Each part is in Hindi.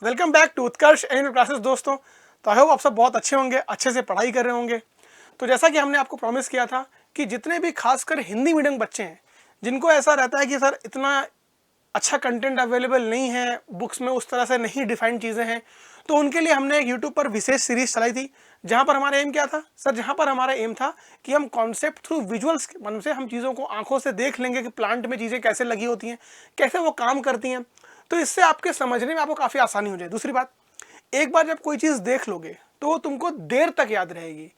Welcome back to Utkarsh and classes दोस्तों। तो आई होप आप सब बहुत अच्छे होंगे, अच्छे से पढ़ाई कर रहे होंगे। तो जैसा कि हमने आपको प्रॉमिस किया था कि जितने भी खासकर हिंदी मीडियम बच्चे हैं जिनको ऐसा रहता है कि सर इतना अच्छा कंटेंट अवेलेबल नहीं है, बुक्स में उस तरह से नहीं डिफाइंड चीज़ें हैं, तो उनके लिए हमने एक यूट्यूब पर विशेष सीरीज चलाई थी जहाँ पर हमारा एम क्या था सर, जहाँ पर हमारा एम था कि हम कॉन्सेप्ट थ्रू विजुअल्स के मन से हम चीज़ों को आंखों से देख लेंगे कि प्लांट में चीज़ें कैसे लगी होती हैं, कैसे वो काम करती हैं, तो इससे आपके समझने में आपको काफ़ी आसानी हो जाए। दूसरी बात, एक बार जब कोई चीज़ देख लोगे तो वो तुमको देर तक याद रहेगी।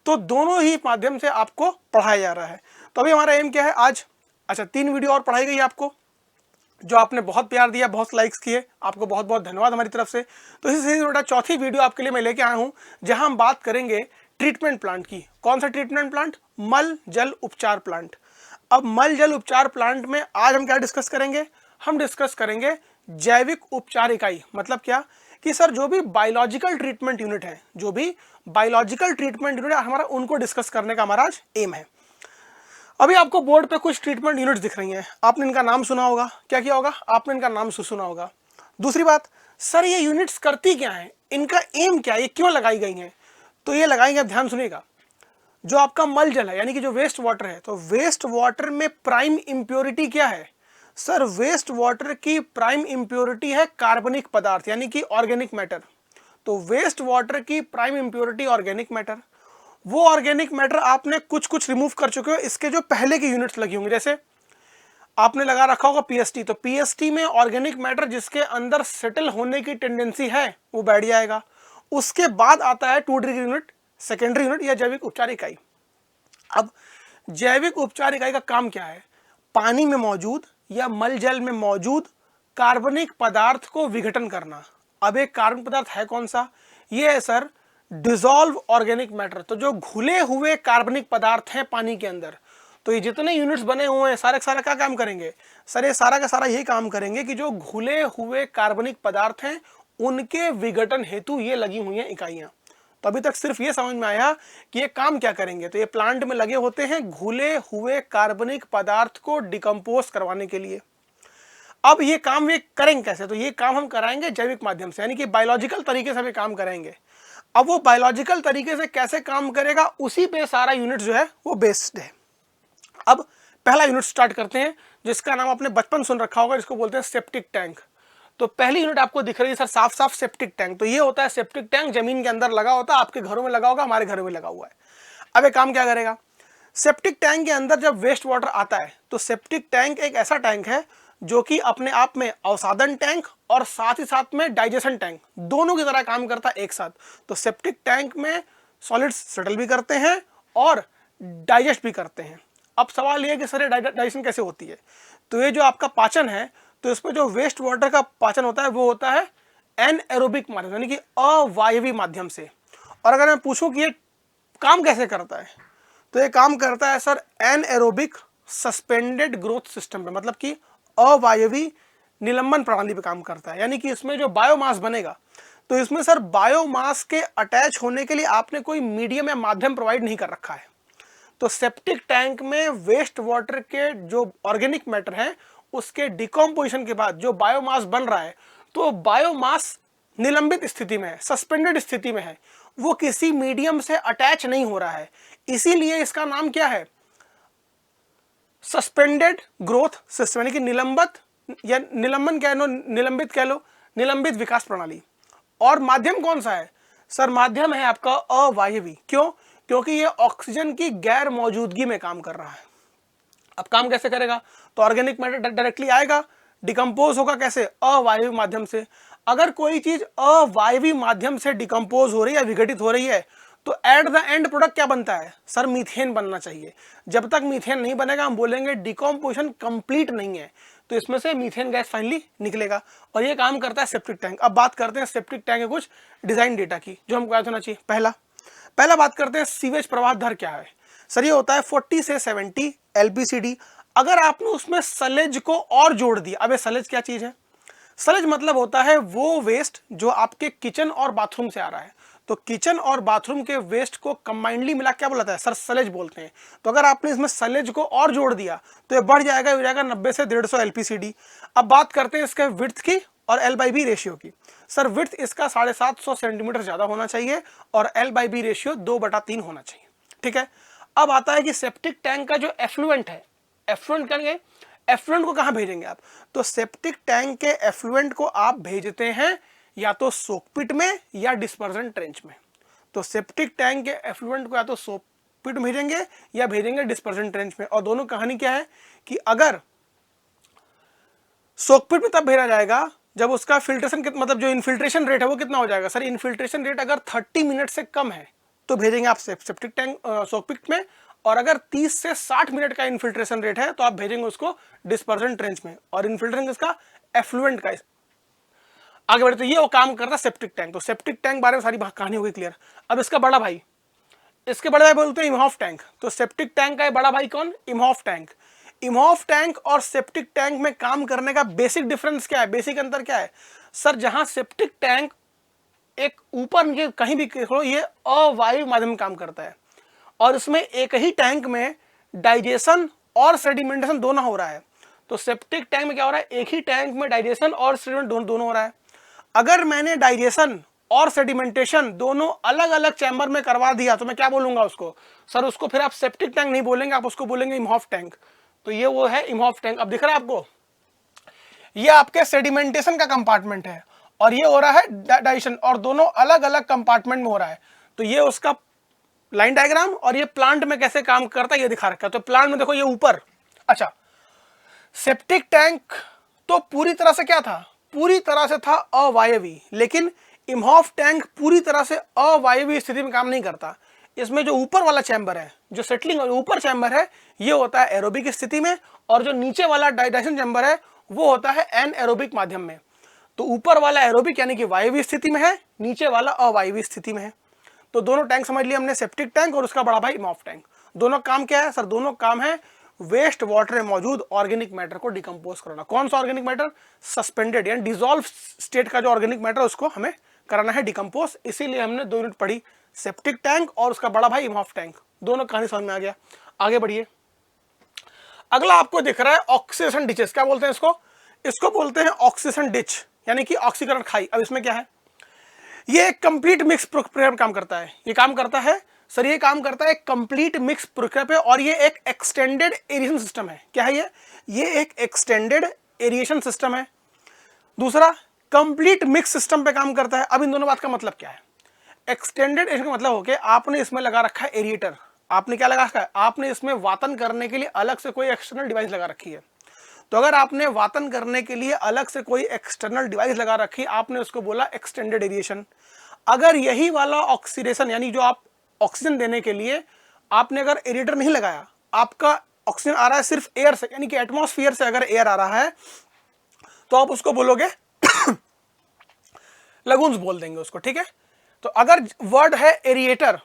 तो दोनों ही माध्यम से आपको पढ़ाया जा रहा है। तो अभी हमारा एम क्या है आज, अच्छा 3 वीडियो और पढ़ाई गई आपको, जो आपने बहुत प्यार दिया, बहुत लाइक्स किए, आपको बहुत बहुत धन्यवाद हमारी तरफ से। तो इसी सीरीज में चौथी वीडियो आपके लिए मैं लेके आया हूँ जहाँ हम बात करेंगे ट्रीटमेंट प्लांट की। कौन सा ट्रीटमेंट प्लांट? मल जल उपचार प्लांट। अब मल जल उपचार प्लांट में आज हम क्या डिस्कस करेंगे? हम डिस्कस करेंगे जैविक उपचार इकाई। मतलब क्या कि सर जो भी बायोलॉजिकल ट्रीटमेंट यूनिट है, जो भी बायोलॉजिकल ट्रीटमेंट यूनिट हमारा, उनको डिस्कस करने का हमारा आज एम है। अभी आपको बोर्ड पे कुछ ट्रीटमेंट यूनिट्स दिख रही हैं, आपने इनका नाम सुना होगा। क्या किया होगा? आपने इनका नाम सुना होगा। दूसरी बात, सर ये यूनिट्स करती क्या हैं, इनका एम क्या है, ये क्यों लगाई गई हैं? तो ये लगाई गई, ध्यान सुनिएगा, जो आपका मल जल है यानी कि जो वेस्ट वाटर है, तो वेस्ट वाटर में प्राइम इंप्योरिटी क्या है सर? वेस्ट वाटर की प्राइम इंप्योरिटी है कार्बनिक पदार्थ यानी कि ऑर्गेनिक मैटर। तो वेस्ट वाटर की प्राइम इंप्योरिटी ऑर्गेनिक मैटर। वो ऑर्गेनिक मैटर आपने कुछ कुछ रिमूव कर चुके हो, इसके जो पहले की यूनिट्स लगी होंगी, जैसे आपने लगा रखा होगा पीएसटी, तो पीएसटी में ऑर्गेनिक मैटर जिसके अंदर सेटल होने की टेंडेंसी है वो बैठ जाएगा। उसके बाद आता है 2 डिग्री यूनिट, सेकेंडरी यूनिट या जैविक उपचार इकाई। अब जैविक उपचार इकाई का काम क्या है? पानी में मौजूद या मल जल में मौजूद कार्बनिक पदार्थ को विघटन करना। अब एक कार्बन पदार्थ है कौन सा? ये है सर डिसॉल्व ऑर्गेनिक मैटर। तो जो घुले हुए कार्बनिक पदार्थ हैं पानी के अंदर, तो ये जितने यूनिट्स बने हुए हैं सारे का सारा क्या काम करेंगे सर? ये सारा का सारा ये काम करेंगे कि जो घुले हुए कार्बनिक पदार्थ हैं उनके विघटन हेतु ये लगी हुई हैं इकाइयां। तो अभी तक सिर्फ ये समझ में आया कि ये काम क्या करेंगे। तो ये प्लांट में लगे होते हैं घुले हुए कार्बनिक पदार्थ को डिकम्पोज करवाने के लिए। अब ये काम ये करेंगे कैसे? तो ये काम हम कराएंगे जैविक माध्यम से, यानी कि बायोलॉजिकल तरीके से हम ये काम करेंगे। अब वो बायोलॉजिकल तरीके से कैसे काम करेगा, उसी पे सारा यूनिट जो है वो बेस्ड है। अब पहला यूनिट स्टार्ट करते हैं, जिसका नाम आपने बचपन सुन रखा होगा, जिसको बोलते हैं सेप्टिक टैंक। तो पहली यूनिट आपको दिख रही है सर, साफ साफ सेप्टिक टैंक। तो ये होता है सेप्टिक टैंक, जमीन के अंदर लगा होता है, आपके घरों में लगा होगा, हमारे घरों में लगा हुआ है। अब ये काम क्या करेगा? सेप्टिक टैंक के अंदर जब वेस्ट वाटर आता है, तो सेप्टिक टैंक एक ऐसा टैंक है जो कि अपने आप में अवसादन टैंक और साथ ही साथ में डाइजेशन टैंक दोनों की तरह काम करता है एक साथ। तो सेप्टिक टैंक में सॉलिड्स सेटल भी करते हैं और डाइजेस्ट भी करते हैं। अब सवाल ये है कि सर डाइजेशन कैसे होती है? तो ये जो आपका पाचन है, तो इसमें जो वेस्ट वाटर का पाचन होता है वो होता है एनएरोबिक माध्यम यानी कि अवायवीय माध्यम से। और अगर मैं पूछूं कि ये काम कैसे करता है, तो ये काम करता है sir anaerobic suspended growth system पे, मतलब कि अवायवीय निलंबन प्रणाली पे काम करता है। यानी कि इसमें जो बायोमास बनेगा, तो इसमें सर बायोमास के अटैच होने के लिए आपने कोई मीडियम या माध्यम प्रोवाइड नहीं कर रखा है। तो सेप्टिक टैंक में वेस्ट वाटर के जो ऑर्गेनिक मैटर है उसके डिकम्पोजिशन के बाद जो बायोमास बन रहा है, तो बायोमास निलंबित स्थिति में है, सस्पेंडेड स्थिति में है, वो किसी मीडियम से अटैच नहीं हो रहा है। इसीलिए इसका नाम क्या है? सस्पेंडेड ग्रोथ सिस्टम, यानी कि निलंबित या निलंबन कह लो, निलंबित कह लो, निलंबित विकास प्रणाली। और माध्यम कौन सा है सर? माध्यम है आपका अवायवीय। क्यों? क्योंकि ये ऑक्सीजन की गैर मौजूदगी में काम कर रहा है। अब काम कैसे करेगा? तो ऑर्गेनिक मैटर डायरेक्टली आएगा, डिकम्पोज होगा कैसे? अवायवीय माध्यम से। अगर कोई चीज अवायवीय माध्यम से डिकम्पोज हो रही है या विघटित हो रही है, तो एट द एंड प्रोडक्ट क्या बनता है सर? मीथेन बनना चाहिए। जब तक मीथेन नहीं बनेगा हम बोलेंगे डिकम्पोजिशन कंप्लीट नहीं है, तो इसमें से मीथेन गैस फाइनली निकलेगा। और ये काम करता है सेप्टिक टैंक। अब बात करते हैं सेप्टिक टैंक के कुछ डिजाइन डेटा की जो हमको याद होना चाहिए। पहला बात करते हैं सीवेज प्रवाह दर क्या है सर? ये होता है 40 से 70 एलबीसीडी। अगर आपने उसमें सलेज को और जोड़ दिया, अब ये सलेज क्या चीज है? सलेज मतलब होता है वो वेस्ट जो आपके किचन और बाथरूम से आ रहा है। तो किचन और बाथरूम के वेस्ट को कंबाइंडली मिला क्या बोलता है सर? सलेज बोलते हैं। तो अगर आपने इसमें सलेज को और जोड़ दिया तो ये बढ़ जाएगा, हो जाएगा 90 से 150 एलपीसीडी। अब बात करते हैं इसके विड्थ की और L बाई बी रेशियो की। सर विड्थ इसका 750 सेंटीमीटर ज़्यादा होना चाहिए और L बाई बी रेशियो 2/3 होना चाहिए। ठीक है, अब आता है कि सेप्टिक टैंक का जो एफ्लुएंट है, एफ्लुएंट करेंगे, एफ्लुएंट को कहाँ भेजेंगे आप, तो सेप्टिक टैंक के एफ्लुएंट को आप भेजते हैं या तो सोकपिट में या डिस्पर्जन ट्रेंच में। तो सेप्टिक टैंक के एफ्लुएंट को या तो सोकपिट भेजेंगे या भेजेंगे डिस्पर्जन ट्रेंच में। और दोनों कहानी क्या है कि अगर सोकपिट में तब भेजा जाएगा जब उसका फिल्ट्रेशन मतलब जो इनफिल्ट्रेशन रेट है वो कितना हो जाएगा। सर इनफिल्ट्रेशन रेट अगर 30 मिनट से कम है तो भेजेंगे आप सेप्टिक टैंक सोकपिट में, और अगर 30 से 60 मिनट का इनफिल्ट्रेशन रेट है तो आप भेजेंगे उसको डिस्पर्जन ट्रेंच में। और इनफिल्ट्रेशन किसका, एफ्लुएंट का। आगे बढ़ते, ये वो काम करता है सेप्टिक टैंक। तो सेप्टिक टैंक बारे में सारी कहानी हो गई क्लियर। अब इसका बड़ा भाई, इसके बड़े भाई बोलते हैं इमहॉफ टैंक। तो सेप्टिक टैंक का बड़ा भाई कौन, इमहॉफ टैंक। इमहॉफ टैंक और सेप्टिक टैंक में काम करने का बेसिक डिफरेंस क्या है, बेसिक अंतर क्या है। सर जहां सेप्टिक टैंक एक ऊपर नीचे कहीं भी देखो ये अवायु माध्यम में काम करता है, और इसमें एक ही टैंक में डाइजेशन और सेडिमेंटेशन दोनों हो रहा है। तो सेप्टिक टैंक में क्या हो रहा है, एक ही टैंक में डाइजेशन और सेडिमेंट दोनों हो रहा है। अगर मैंने डाइजेशन और सेडिमेंटेशन दोनों अलग अलग चैम्बर में करवा दिया तो मैं क्या बोलूंगा उसको, सर उसको फिर आप सेप्टिक टैंक नहीं बोलेंगे, आप उसको बोलेंगे इमहॉफ टैंक। तो ये वो है इमहॉफ टैंक। अब दिख रहा है आपको, ये आपके सेडिमेंटेशन का कंपार्टमेंट है और ये हो रहा है डाइजेशन, और दोनों अलग अलग कंपार्टमेंट में हो रहा है। तो ये उसका लाइन डायग्राम, और ये प्लांट में कैसे काम करता है ये दिखा रखा है। तो प्लांट में देखो ये ऊपर, अच्छा सेप्टिक टैंक तो पूरी तरह से क्या था, पूरी तरह से था अवायवी, लेकिन इमहॉफ टैंक पूरी तरह से अवायवी स्थिति में काम नहीं करता। इसमें जो ऊपर वाला चैम्बर है, जो सेटलिंग ऊपर चैम्बर है, ये होता है एरोबिक स्थिति में, और जो नीचे वाला डाइजेशन चैम्बर है वो होता है एनएरोबिक माध्यम में। तो ऊपर वाला एरोबिक यानी कि वायवी स्थिति में है, नीचे वाला अवायवी स्थिति में है। तो दोनों टैंक समझ लिया हमने, सेप्टिक टैंक और उसका बड़ा भाई इमहॉफ टैंक। दोनों काम क्या है सर, दोनों काम है वेस्ट वाटर में मौजूद ऑर्गेनिक मैटर को डिकम्पोज कराना। कौन सा ऑर्गेनिक मैटर, सस्पेंडेड यानी डिसॉल्व स्टेट का जो ऑर्गेनिक मैटर उसको हमें कराना है डिकम्पोज। इसीलिए हमने 2 यूनिट पढ़ी, सेप्टिक टैंक और उसका बड़ा भाई इमहॉफ टैंक। दोनों कहानी समझ में आ गया। आगे बढ़िए, अगला आपको दिख रहा है ऑक्सीडेशन डिचेस। क्या बोलते हैं इसको, इसको बोलते हैं ऑक्सीडेशन डिच यानी कि ऑक्सीकरण खाई। अब इसमें क्या है, ये एक कंप्लीट मिक्स प्रक्रिया में काम करता है। ये काम करता है सर, ये काम करता है कंप्लीट मिक्स प्रक्रिया पे, और ये एक एक्सटेंडेड एरिएशन सिस्टम है। क्या है ये एक एक्सटेंडेड एरिएशन सिस्टम है। दूसरा कंप्लीट मिक्स सिस्टम पे काम करता है। अब इन दोनों बात का मतलब क्या है, एक्सटेंडेड एरिएशन का मतलब हो गया आपने इसमें लगा रखा है एरिएटर। आपने क्या लगा रखा है, आपने इसमें वातन करने के लिए अलग से कोई एक्सटर्नल डिवाइस लगा रखी है। तो अगर आपने वातन करने के लिए अलग से कोई एक्सटर्नल डिवाइस लगा रखी, आपने उसको बोला एक्सटेंडेड एरिएशन। अगर यही वाला ऑक्सीडेशन यानी जो आप ऑक्सीजन देने के लिए आपने अगर एरिएटर नहीं लगाया, आपका ऑक्सीजन आ रहा है सिर्फ एयर से यानी कि एटमॉस्फेयर से अगर एयर आ रहा है, तो आप उसको बोलोगे लगून्स बोल देंगे उसको। ठीक है, तो अगर वर्ड है एरिएटर,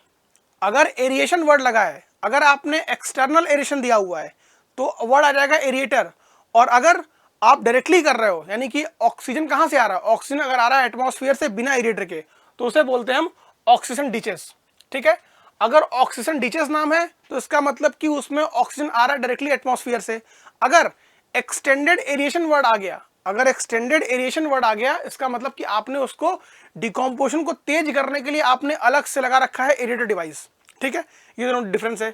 अगर एरिएशन वर्ड लगा है, अगर आपने एक्सटर्नल एरिएशन दिया हुआ है तो वर्ड आ जाएगा एरिएटर। और अगर आप डायरेक्टली कर रहे हो यानी कि ऑक्सीजन कहां से आ रहा है, ऑक्सीजन अगर आ रहा है एटमॉस्फेयर से बिना एरिएटर के, तो उसे बोलते हैं हम ऑक्सीजन डिचेस। ठीक है, अगर ऑक्सीजन डिचेस नाम है तो इसका मतलब कि उसमें ऑक्सीजन आ रहा है डायरेक्टली एटमॉस्फेयर से। अगर एक्सटेंडेड एरिएशन वर्ड आ गया, अगर एक्सटेंडेड एरिएशन वर्ड आ गया, इसका मतलब कि आपने उसको डिकम्पोजिशन को तेज करने के लिए आपने अलग से लगा रखा है एरिएटर डिवाइस। ठीक है, ये दोनों डिफरेंस है।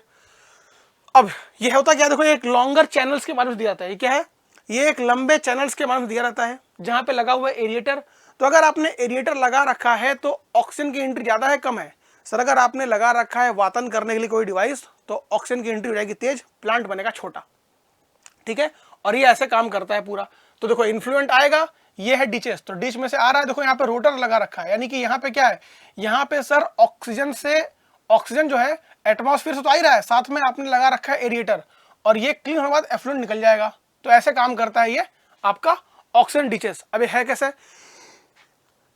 अब ये होता क्या, देखो एक लॉन्गर चैनल्स के माध्यम से दिया जाता है। ये क्या है, ये एक लंबे चैनल्स के माध्यम से दिया रहता है जहां पे लगा हुआ है एरिएटर। तो अगर आपने एरिएटर लगा रखा है तो ऑक्सीजन की एंट्री ज्यादा है कम है, सर अगर आपने लगा रखा है वातन करने के लिए कोई डिवाइस तो ऑक्सीजन की एंट्री हो जाएगी तेज, प्लांट बनेगा छोटा। ठीक है, और ये ऐसे काम करता है पूरा। तो देखो इन्फ्लुएंट आएगा, ये है डिचेस, तो डिच में से आ रहा है, देखो यहाँ पे रोटर लगा रखा है यानी कि यहाँ पे क्या है, यहाँ पे सर ऑक्सीजन से, ऑक्सीजन जो है एटमॉस्फेयर से तो आ ही रहा है, साथ में आपने लगा रखा है एरिएटर, और ये क्लीन होने के बाद एफ्लुएंट निकल जाएगा। तो ऐसे काम करता है ये आपका ऑक्सीजन डिचेस। अब ये है कैसे,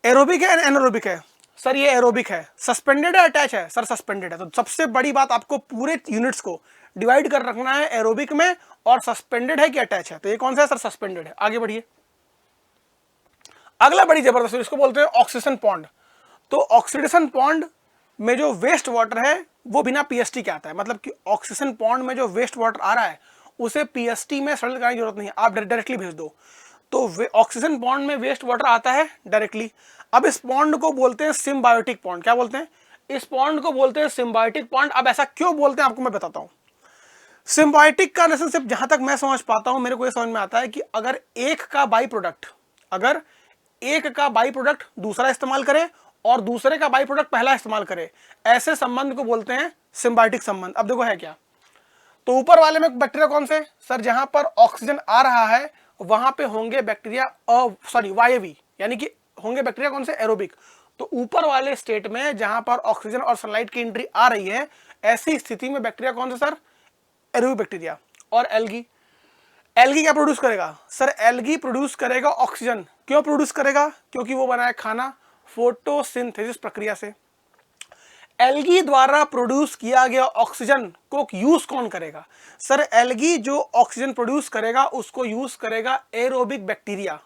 एरोबिक है एनारोबिक है, सर ये एरोबिक है। सस्पेंडेड है अटैच है, सर सस्पेंडेड है। तो सबसे बड़ी बात आपको पूरे यूनिट्स को डिवाइड कर रखना है एरोबिक में, और सस्पेंडेड है कि अटैच है। तो ये कौन सा है सर, सस्पेंडेड है। आगे बढ़िए, अगला बड़ी जबरदस्त, इसको बोलते हैं ऑक्सीडेशन पॉन्ड। तो ऑक्सीडेशन पॉन्ड में जो वेस्ट वाटर है वो बिना पीएसटी के आता है, मतलब कि ऑक्सीजन पॉन्ड में जो वेस्ट वाटर आ रहा है उसे पीएसटी में सरल करने की जरूरत नहीं है, आप डायरेक्टली भेज दो। तो ऑक्सीजन बॉन्ड में वेस्ट वाटर आता है डायरेक्टली। अब इस बॉन्ड को बोलते हैं सिम्बायोटिक बॉन्ड। क्या बोलते हैं? इस बॉन्ड को बोलते हैं सिम्बायोटिक बॉन्ड। अब ऐसा क्यों बोलते हैं आपको मैं बताता हूं। सिम्बायोटिक का रिलेशनशिप जहां तक मैं समझ पाता हूं, मेरे को ये समझ में आता है कि अगर एक का बाई प्रोडक्ट दूसरा इस्तेमाल करे और दूसरे का बाई प्रोडक्ट पहला इस्तेमाल करे, ऐसे संबंध को बोलते हैं सिम्बायोटिक संबंध। अब देखो है क्या, तो ऊपर वाले में बैक्टीरिया कौन से सर, जहां पर ऑक्सीजन आ रहा है वहां पे होंगे बैक्टीरिया वायवी, यानी कि होंगे बैक्टीरिया कौन से, एरोबिक। तो ऊपर वाले स्टेट में जहां पर ऑक्सीजन और सनलाइट की एंट्री आ रही है, ऐसी स्थिति में बैक्टीरिया कौन सा सर, एरोबिक बैक्टीरिया। और एल्गी क्या प्रोड्यूस करेगा सर, एल्गी प्रोड्यूस करेगा ऑक्सीजन। क्यों प्रोड्यूस करेगा? क्योंकि वो बनाए खाना फोटोसिंथेसिस प्रक्रिया से। एल्गी द्वारा प्रोड्यूस किया गया ऑक्सीजन को यूज कौन करेगा सर, एल्गी जो ऑक्सीजन प्रोड्यूस करेगा उसको यूज करेगा एरोबिक बैक्टीरिया।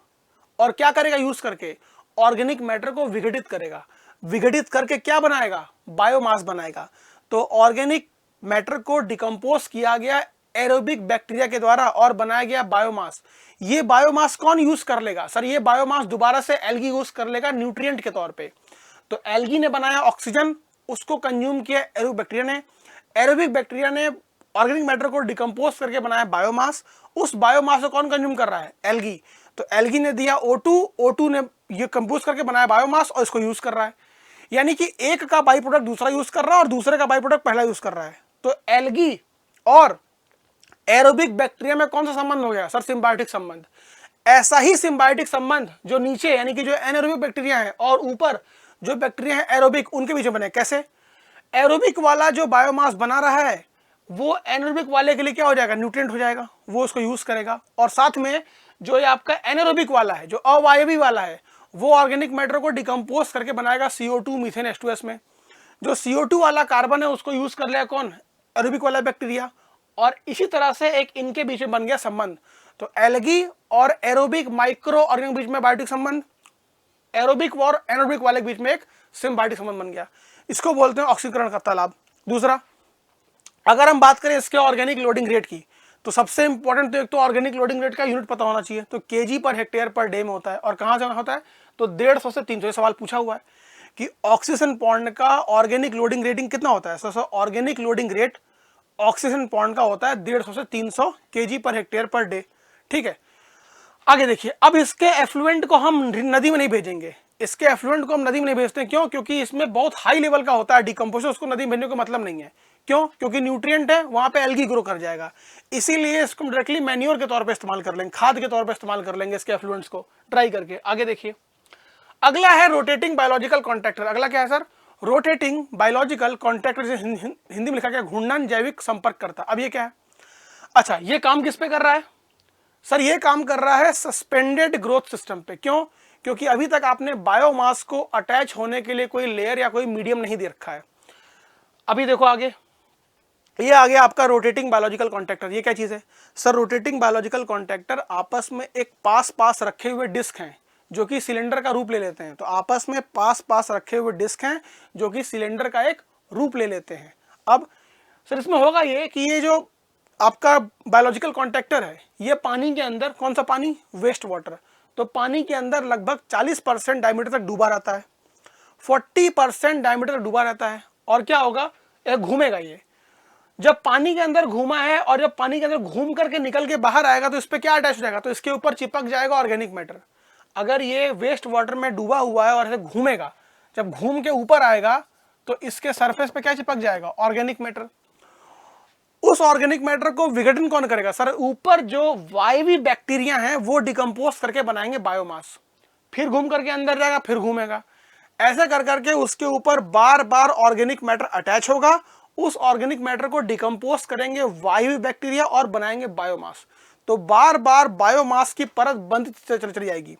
और क्या करेगा यूज करके, ऑर्गेनिक मैटर को विघटित करेगा। विघटित करके क्या बनाएगा, बायोमास बनाएगा। तो ऑर्गेनिक मैटर को डिकम्पोज किया गया एरोबिक बैक्टीरिया के द्वारा और बनाया गया बायोमास। ये बायोमास कौन यूज कर लेगा सर, ये बायोमास दोबारा से एल्गी यूज कर लेगा न्यूट्रिएंट के तौर पे। तो एल्गी ने बनाया ऑक्सीजन, उसको कंज्यूम किया एरोबिक बैक्टीरिया ने। एरोबिक बैक्टीरिया ने ऑर्गेनिक मैटर को डिकम्पोज करके बनाया बायोमास। उस बायोमास को कौन कंज्यूम कर रहा है, एल्गी। तो एल्गी ने दिया O2 ने ये कंपोज करके बनाया बायोमास और इसको यूज कर रहा है। यानी कि एक का बाई प्रोडक्ट दूसरा यूज कर रहा है और दूसरे का बाई प्रोडक्ट पहला यूज कर रहा है। तो एल्गी और एरोबिक बैक्टीरिया में कौन सा संबंध हो गया सर, सिम्बायोटिक संबंध। ऐसा ही सिम्बायोटिक संबंध जो नीचे यानी कि जो एनारोबिक बैक्टीरिया है और ऊपर जो बैक्टीरिया है एरोबिक, उनके बीच में बने। कैसे? एरोबिक वाला जो बायोमास बना रहा है वो एनारोबिक वाले के लिए क्या हो जाएगा, न्यूट्रिएंट हो जाएगा, वो उसको यूज करेगा। और साथ में जो ये आपका एनारोबिक वाला है, जो अवायवी वाला है, वो ऑर्गेनिक मैटर को डिकम्पोज करके बनाएगा CO2 मीथेन H2S में। जो CO2 वाला कार्बन है उसको यूज कर लिया कौन, एरोबिक वाला बैक्टीरिया। और इसी तरह से एक इनके बीच में बन गया संबंध। तो एल्गी और एरोबिक माइक्रो ऑर्गेनिक बीच में बायोटिक संबंध, एरोबिक और एनारोबिक वाले के बीच में एक सिम्बायोटिक संबंध बन गया। इसको बोलते हैं ऑक्सीकरण का तालाब। दूसरा, अगर हम बात करें इसके ऑर्गेनिक लोडिंग रेट की, तो सबसे इंपॉर्टेंट तो एक तो ऑर्गेनिक लोडिंग रेट का यूनिट पता होना चाहिए। तो KG per hectare per day में होता है। और कहां से होता है, तो 150 से 300। सवाल पूछा हुआ है कि ऑक्सीजन पॉन्ड का ऑर्गेनिक लोडिंग रेटिंग कितना होता है। Sir organic loading rate oxygen pond का होता है 150 से 300 KG per hectare per day. ठीक है, आगे देखिए। अब इसके एफ्लुएंट को हम नदी में नहीं भेजेंगे, इसके एफ्लुएंट को हम नदी में नहीं भेजते। क्यों? क्योंकि इसमें बहुत हाई लेवल का होता है डिकम्पोजिशन, उसको नदी में भेजने का मतलब नहीं है। क्यों? क्योंकि न्यूट्रिएंट है, वहां पे एल्गी ग्रो कर जाएगा। इसीलिए इसको डायरेक्टली मैन्योर के तौर पे इस्तेमाल कर लेंगे, खाद के तौर पे इस्तेमाल कर लेंगे इसके एफ्लुएंट्स को ट्राई करके। आगे देखिए, अगला है रोटेटिंग बायोलॉजिकल कॉन्ट्रैक्टर। अगला क्या है sir, rotating biological contractor, Hindi में लिखा गया घूर्णन जैविक संपर्क करता। अब ये क्या है, अच्छा ये काम किस पे कर रहा है सर, ये काम कर रहा है सस्पेंडेड ग्रोथ सिस्टम पे। क्यों? क्योंकि अभी तक आपने बायोमास को अटैच होने के लिए कोई लेयर या कोई मीडियम नहीं दे रखा है। अभी देखो आगे, ये आ गया आपका रोटेटिंग बायोलॉजिकल कॉन्ट्रैक्टर। ये क्या चीज है सर, रोटेटिंग बायोलॉजिकल कॉन्ट्रैक्टर आपस में एक पास रखे हुए डिस्क हैं जो कि सिलेंडर का रूप ले लेते हैं। तो आपस में पास रखे हुए डिस्क हैं जो कि सिलेंडर का एक रूप ले लेते हैं। अब सर इसमें होगा ये कि ये जो आपका बायोलॉजिकल कॉन्ट्रैक्टर है, ये पानी के अंदर, कौन सा पानी, वेस्ट वाटर। तो पानी के अंदर लगभग 40% डायमीटर तक डूबा रहता है, 40% डायमीटर डूबा रहता है। और क्या होगा, ये घूमेगा। ये जब पानी के अंदर घूमा है और जब पानी के अंदर घूम करके निकल के बाहर आएगा तो इस पर क्या अटैच हो जाएगा, तो इसके ऊपर चिपक जाएगा ऑर्गेनिक मैटर। अगर ये वेस्ट वाटर में डूबा हुआ है और ऐसे घूमेगा, जब घूम के ऊपर आएगा तो इसके सरफेस पे क्या चिपक जाएगा, ऑर्गेनिक मैटर। उस ऑर्गेनिक मैटर को विघटन कौन करेगा सर, ऊपर जो वायवी बैक्टीरिया हैं वो डिकम्पोज करके बनाएंगे बायोमास, फिर घूम करके अंदर जाएगा, फिर घूमेगा। ऐसे कर करके उसके ऊपर बार ऑर्गेनिक मैटर अटैच होगा। उस ऑर्गेनिक मैटर को डिकम्पोज करेंगे वायवी बैक्टीरिया और बनाएंगे बायोमास। तो बार बायोमास की परत बनती चली जाएगी।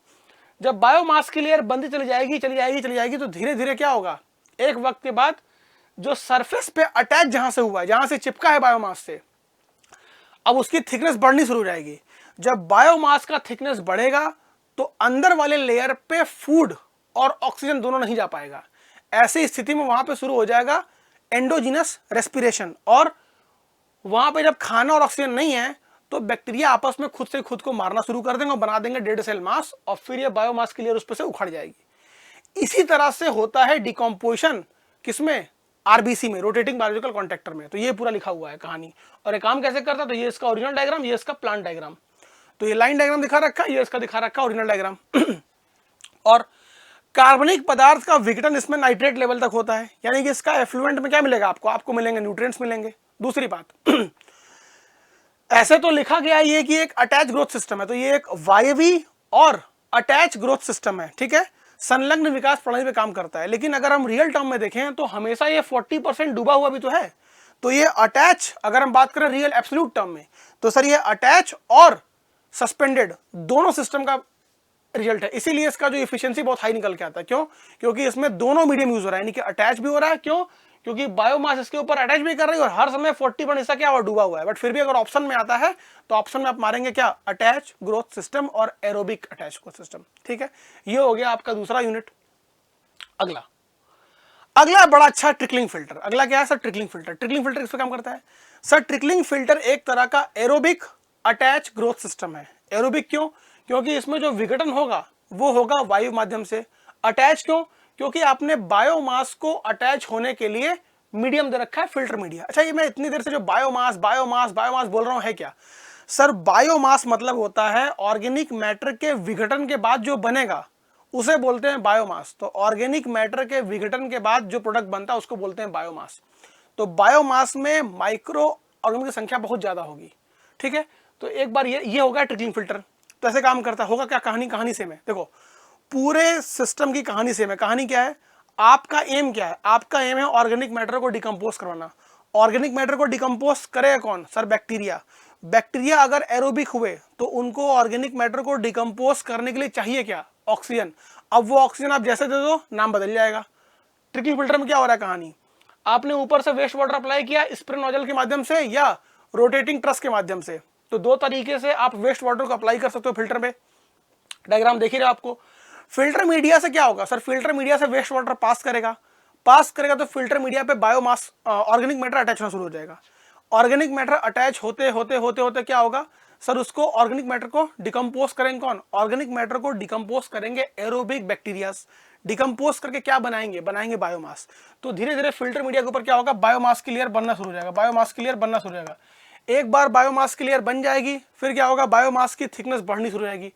जब बायोमास की लेयर बनती चली जाएगी तो धीरे धीरे क्या होगा, एक वक्त के बाद जो सरफेस पे अटैच जहां से हुआ है, जहां से चिपका है बायोमास से, अब उसकी थिकनेस बढ़नी शुरू हो जाएगी। जब बायोमास का थिकनेस बढ़ेगा तो अंदर वाले लेयर पे फूड और ऑक्सीजन दोनों नहीं जा पाएगा। ऐसी स्थिति में वहां पे शुरू हो जाएगा एंडोजीनस रेस्पिरेशन। और वहां पे जब खाना और ऑक्सीजन नहीं है तो बैक्टीरिया आपस में खुद से खुद को मारना शुरू कर देंगे और बना देंगे डेड सेल मास, और फिर ये बायोमास की लेयर उस पर से उखड़ जाएगी। इसी तरह से होता है डिकम्पोजिशन किसमें, आरबीसी में, रोटेटिंग बायोलॉजिकल कॉन्ट्रैक्टर में। तो ये पूरा लिखा हुआ है कहानी। और ये काम कैसे करता है, तो ये इसका ओरिजिनल डायग्राम, ये इसका प्लांट डायग्राम। तो ये लाइन डायग्राम दिखा रखा है, ये इसका दिखा रखा है ओरिजिनल डायग्राम। और कार्बनिक पदार्थ का विघटन इसमें नाइट्रेट लेवल तक होता है, यानी कि इसका एफ्लुएंट में क्या मिलेगा आपको मिलेंगे न्यूट्रिएंट्स मिलेंगे। दूसरी बात, ऐसे तो लिखा गया ये कि एक अटैच ग्रोथ सिस्टम है, तो ये एक वायवी और अटैच ग्रोथ सिस्टम है, ठीक है, संलग्न विकास प्रणाली पे काम करता है। लेकिन अगर हम रियल टर्म में देखें तो हमेशा ये 40% डूबा हुआ भी तो है। तो ये अटैच, अगर हम बात करें रियल एब्सोल्यूट टर्म में, तो सर ये अटैच और सस्पेंडेड दोनों सिस्टम का रिजल्ट है। इसीलिए इसका जो एफिशिएंसी बहुत हाई निकल के आता है। क्यों? क्योंकि इसमें दोनों मीडियम यूज हो रहा है, यानी कि अटैच भी हो रहा है। क्यों? क्योंकि बायोमास इसके ऊपर अटैच भी कर रही है और हर समय 40% हिस्सा क्या हुआ, डूबा हुआ है। बट फिर भी अगर ऑप्शन में आता है तो ऑप्शन में आप मारेंगे क्या, अटैच ग्रोथ सिस्टम और एरोबिक अटैच ग्रोथ सिस्टम, ठीक है। ये हो गया आपका दूसरा यूनिट। अगला बड़ा अच्छा ट्रिकलिंग फिल्टर। अगला क्या है sir, trickling filter. Trickling filter किस पे काम करता है सर? ट्रिकलिंग फिल्टर एक तरह का एरोबिक अटैच ग्रोथ सिस्टम है। एरोबिक क्यों? क्योंकि इसमें जो विघटन होगा वो होगा वायु माध्यम से। अटैच क्यों? क्योंकि आपने बायोमास को अटैच होने के लिए मीडियम दे रखा है, फिल्टर मीडिया। अच्छा, ये मैं इतनी देर से जो बायोमास बायोमास बायोमास बोल रहा हूं है क्या सर? बायोमास मतलब होता है ऑर्गेनिक मैटर के विघटन के बाद जो बनेगा उसे बोलते हैं बायोमास। तो ऑर्गेनिक मैटर के विघटन के बाद जो प्रोडक्ट बनता है उसको बोलते हैं बायोमास। तो बायोमास में माइक्रो ऑर्गेनिज्म की संख्या बहुत ज्यादा होगी, ठीक है। तो एक बार ये होगा ट्रिकलिंग फिल्टर। तो ऐसे काम करता होगा क्या, कहानी सेम है। देखो, पूरे सिस्टम की कहानी सेम है। कहानी क्या है, आपका एम क्या है? आपका एम है ऑर्गेनिक मैटर को डिकम्पोज करवाना। ऑर्गेनिक मैटर को डिकम्पोज करेगा कौन सर? बैक्टीरिया। बैक्टीरिया अगर एरोबिक हुए तो उनको ऑर्गेनिक मैटर को डिकम्पोज करने के लिए चाहिए क्या, ऑक्सीजन। अब वो ऑक्सीजन आप जैसे दे दो नाम बदल जाएगा। ट्रिकलिंग फिल्टर में क्या हो रहा है कहानी, आपने ऊपर से वेस्ट वाटर अप्लाई किया स्प्रे नोजल के माध्यम से या रोटेटिंग ट्रस के माध्यम से। तो दो तरीके से आप वेस्ट वाटर को अप्लाई कर सकते हो फिल्टर में। डायग्राम देख ही रहे हो आपको। फिल्टर मीडिया से क्या होगा सर? फिल्टर मीडिया से वेस्ट वाटर पास करेगा तो फिल्टर मीडिया पे बायोमास ऑर्गेनिक मैटर अटैच होना शुरू हो जाएगा। ऑर्गेनिक मैटर अटैच होते होते होते होते क्या होगा सर? उसको ऑर्गेनिक मैटर को डिकम्पोज करेंगे कौन? ऑर्गेनिक मैटर को डिकम्पोज करेंगे एरोबिक बैक्टीरियाज। डिकम्पोज करके क्या बनाएंगे बायोमास। तो धीरे धीरे फिल्टर मीडिया के ऊपर क्या होगा, बायोमास की लेयर बनना शुरू हो जाएगा। बायोमास की लेयर बनना शुरू हो जाएगा। एक बार बायोमास की लेयर बन जाएगी फिर क्या होगा, बायोमास की थिकनेस बढ़नी शुरू हो जाएगी।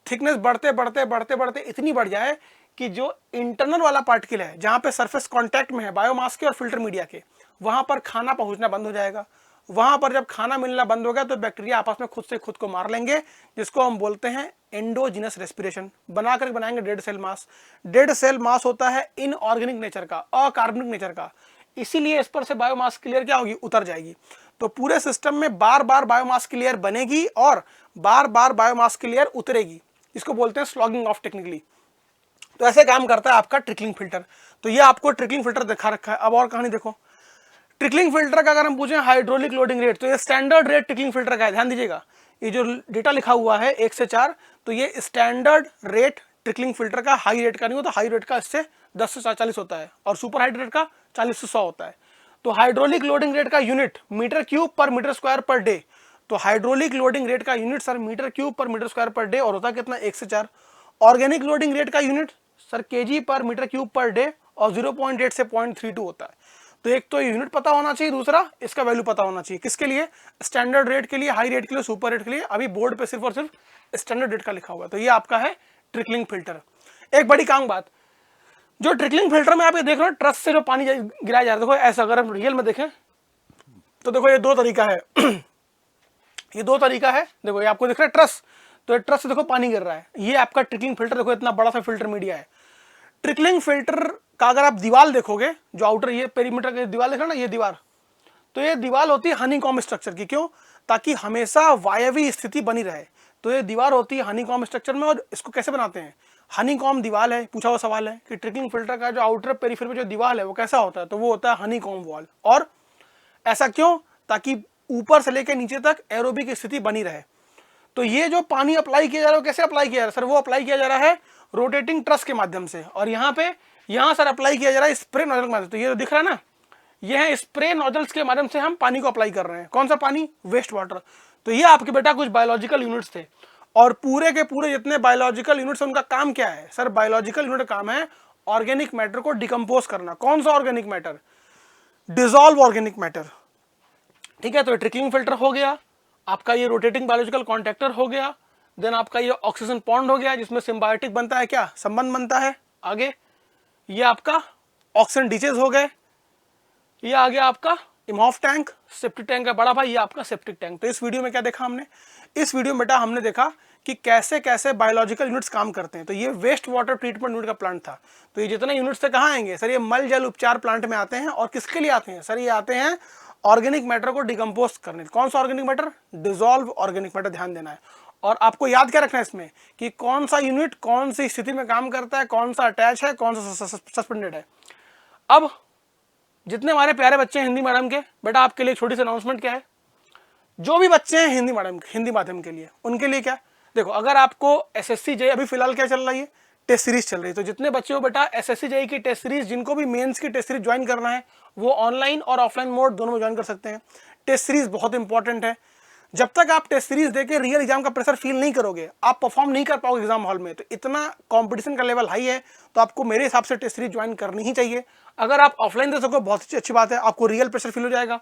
थिकनेस बढ़ते बढ़ते बढ़ते बढ़ते इतनी बढ़ जाए कि जो इंटरनल वाला पार्टिकल है, जहां पे सरफेस कांटेक्ट में है बायोमास के और फिल्टर मीडिया के, वहां पर खाना पहुंचना बंद हो जाएगा। वहां पर जब खाना मिलना बंद होगा तो बैक्टीरिया आपस में खुद से खुद को मार लेंगे, जिसको हम बोलते हैं एंडोजिनस रेस्पिरेशन। बनाकर बनाएंगे dead cell mass. Dead cell mass होता है इनऑर्गेनिक नेचर का, अकार्बनिक नेचर का। इसीलिए इस पर से बायोमास की लेयर क्या होगी, उतर जाएगी। तो पूरे सिस्टम में बार बार बायोमास की लेयर बनेगी और बार बार बायोमास की लेयर उतरेगी। इसको बोलते हैं स्लॉगिंग ऑफ टेक्निकली। तो ऐसे काम करता है आपका ट्रिकलिंग फिल्टर। तो ये आपको ट्रिकलिंग फिल्टर दिखा रखा है। अब और कहानी देखो। ट्रिकलिंग फिल्टर का अगर हम पूछें हाइड्रोलिक लोडिंग रेट, तो ये स्टैंडर्ड रेट ट्रिकलिंग फिल्टर का है। ध्यान दीजिएगा, ये जो डेटा लिखा हुआ है 1 से 4, तो ये स्टैंडर्ड रेट ट्रिकलिंग फिल्टर का। हाई रेट का नहीं होता, हाई रेट का इससे 10 से 40 होता है और सुपर हाई रेट का 40 से 100 होता है। तो हाइड्रोलिक लोडिंग रेट का यूनिट मीटर क्यूब पर मीटर स्क्वायर पर डे। तो हाइड्रोलिक लोडिंग रेट का यूनिट सर मीटर क्यूब पर मीटर स्क्वायर पर डे, और होता कितना, 1 से 4। ऑर्गेनिक लोडिंग रेट का यूनिट सर केजी पर मीटर क्यूब पर डे, और 0.8 से 0.32 होता है। तो एक तो यूनिट पता होना चाहिए, दूसरा इसका वैल्यू पता होना चाहिए। किसके लिए? स्टैंडर्ड रेट के लिए, हाई रेट के लिए, सुपर रेट के लिए। अभी बोर्ड पे सिर्फ और सिर्फ स्टैंडर्ड रेट का लिखा हुआ है। तो ये आपका है ट्रिकलिंग फिल्टर। एक बड़ी काम बात, जो ट्रिकलिंग फिल्टर में आप ये देख रहे हो ट्रस से जो पानी गिराया जा रहा है, देखो ऐसा अगर हम रियल में देखें तो देखो ये दो तरीका है। ये दो तरीका है। देखो ये आपको दिख रहा है ट्रस, तो ये ट्रस से देखो पानी गिर रहा है। ये आपका ट्रिकलिंग फिल्टर, देखो इतना बड़ा सा फिल्टर मीडिया है। ट्रिकलिंग फिल्टर का अगर आप दीवार देखोगे, जो आउटर ये पेरीमीटर की दीवार देख रहे हो ना, ये दीवार, तो ये दीवार होती है हनीकॉम स्ट्रक्चर की। क्यों? ताकि हमेशा वायवीय स्थिति बनी रहे। तो ये दीवार होती है हनीकॉम स्ट्रक्चर में। और इसको कैसे बनाते हैं? हनीकॉम दीवार है। पूछा हुआ सवाल है कि ट्रिकलिंग फिल्टर का जो आउटर पेरीफेरी में जो दीवार है वो कैसा होता है, तो वो होता है हनीकॉम वॉल। और ऐसा क्यों? ताकि ऊपर से लेकर नीचे तक एरोबिक स्थिति बनी रहे। तो ये जो पानी अप्लाई किया जा रहा है, कैसे अप्लाई किया जा रहा है सर? वो अप्लाई किया जा रहा है रोटेटिंग ट्रस के माध्यम से। और यहाँ सर अप्लाई किया जा रहा है स्प्रे नोजल के माध्यम से। तो ये जो दिख रहा है ना, ये है स्प्रे नोजल्स के माध्यम से हम पानी को अप्लाई कर रहे हैं। कौन सा पानी? Waste water. तो ये आपके बेटा कुछ बायोलॉजिकल यूनिट्स थे, और पूरे के पूरे जितने बायोलॉजिकल यूनिट्स उनका काम क्या है सर? बायोलॉजिकल यूनिट का काम है ऑर्गेनिक मैटर को डिकम्पोज करना। कौन सा organic matter? Dissolve organic matter, ठीक है। तो ट्रिकलिंग फिल्टर हो गया, आपका ये रोटेटिंग बायोलॉजिकल कॉन्ट्रैक्टर हो गया, देन आपका ये ऑक्सीजन पॉन्ड हो गया जिसमें सिम्बायोटिक बनता है, क्या संबंध बनता है। आगे ये आपका ऑक्सीजन डीचेज हो गए, ये आ गया आपका इमॉफ टैंक, सेप्टिक टैंक का बड़ा भाई, ये आपका सेप्टिक टैंक। तो इस वीडियो में क्या देखा हमने? इस वीडियो में बेटा हमने देखा कि कैसे कैसे बायोलॉजिकल यूनिट्स काम करते हैं। तो ये वेस्ट वाटर ट्रीटमेंट यूनिट का प्लांट था। तो ये जितने यूनिट्स थे कहाँ आएंगे सर? ये मल जल उपचार प्लांट में आते हैं। और किसके लिए आते हैं सर? ये आते हैं ऑर्गेनिक मैटर को डिकम्पोज करने। कौन सा organic matter? Dissolve organic matter, ध्यान देना है। और आपको याद क्या रखना है इसमें कि कौन सा यूनिट कौन सी स्थिति में काम करता है, कौन सा अटैच है, कौन सा सस्पेंडेड है। अब जितने हमारे प्यारे बच्चे हैं हिंदी मीडियम के, बेटा आपके लिए छोटी सी अनाउंसमेंट क्या है, जो भी बच्चे हैं हिंदी माध्यम के लिए, उनके लिए क्या? देखो, अगर आपको एसएससी जेईई अभी फिलहाल क्या चल रही है? टेस्ट सीरीज चल रही है। तो जितने बच्चे हो बेटा एसएससी जेईई की टेस्ट सीरीज, जिनको भी मेंस की टेस्ट सीरीज ज्वाइन करना है, वो ऑनलाइन और ऑफलाइन मोड दोनों में ज्वाइन कर सकते हैं। टेस्ट सीरीज बहुत इंपॉर्टेंट है। जब तक आप टेस्ट सीरीज देके रियल एग्जाम का प्रेशर फील नहीं करोगे, आप परफॉर्म नहीं कर पाओगे एग्जाम हॉल में। तो इतना कंपटीशन का लेवल हाई है, तो आपको मेरे हिसाब से टेस्ट सीरीज ज्वाइन करनी ही चाहिए। अगर आप ऑफलाइन दे सको बहुत अच्छी बात है, आपको रियल प्रेशर फील हो जाएगा।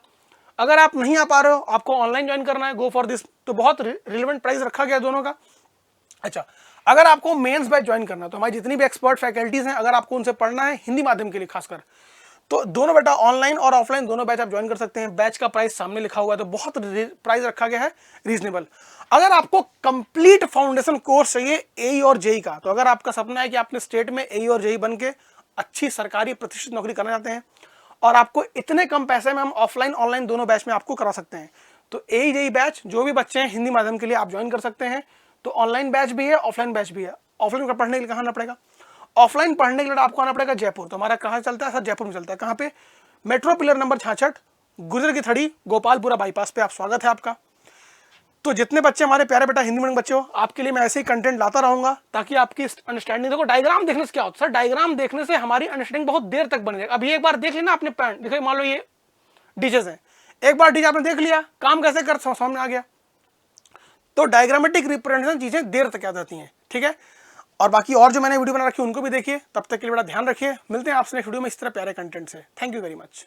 अगर आप नहीं आ पा रहे हो, आपको ऑनलाइन ज्वाइन करना है, गो फॉर दिस। तो बहुत रिलेवेंट प्राइस रखा गया दोनों का। अच्छा, अगर आपको मेंस बैच ज्वाइन करना है, तो हमारी जितनी भी एक्सपर्ट फैकल्टीज हैं, अगर आपको उनसे पढ़ना है हिंदी माध्यम के लिए खासकर, तो दोनों बेटा ऑनलाइन और ऑफलाइन दोनों बैच आप ज्वाइन कर सकते हैं। बैच का प्राइस सामने लिखा हुआ है, तो बहुत प्राइस रखा गया है रीजनेबल। अगर आपको कंप्लीट फाउंडेशन कोर्स चाहिए एई और जेई का, तो अगर आपका सपना है कि आपने स्टेट में एई और जेई बन के अच्छी सरकारी प्रतिष्ठित नौकरी करना चाहते हैं, और आपको इतने कम पैसे में हम ऑफलाइन ऑनलाइन दोनों बैच में आपको करा सकते हैं, तो एई जेई बैच जो भी बच्चे हैं हिंदी माध्यम के लिए आप ज्वाइन कर सकते हैं। तो ऑनलाइन बैच भी है, ऑफलाइन बैच भी है। ऑफलाइन का पढ़ने के लिए कहाँ आना पड़ेगा? ऑफलाइन पढ़ने के लिए आपको आना पड़ेगा जयपुर। तो हमारा कहाँ चलता है सर? जयपुर में चलता है। कहाँ पे? मेट्रो पिलर नंबर 66, गुजर की थड़ी, गोपालपुरा बाईपास पे। आप स्वागत है आपका। तो जितने बच्चे हमारे प्यारे बेटा हिंदी मीडियम बच्चे हो, आपके लिए मैं ऐसे ही कंटेंट लाता रहूंगा, ताकि आपकी अंडरस्टैंडिंग। देखो, डायग्राम देखने से क्या होता है सर? डायग्राम देखने से हमारी अंडरस्टैंडिंग बहुत देर तक बन जाएगी। अभी एक बार देख लेना आपने पैंट, देखो मान लो ये डीजेस है, एक बार डीजे आपने देख लिया, काम कैसे कर सामने आ गया। तो डायग्रामेटिक रिप्रेजेंटेशन चीजें देर तक याद रहती हैं, ठीक है। और बाकी और जो मैंने वीडियो बना रखी है उनको भी देखिए। तब तक के लिए बड़ा ध्यान रखिए। मिलते हैं आपसे नेक्स्ट वीडियो में इस तरह प्यारे कंटेंट से। Thank you very much.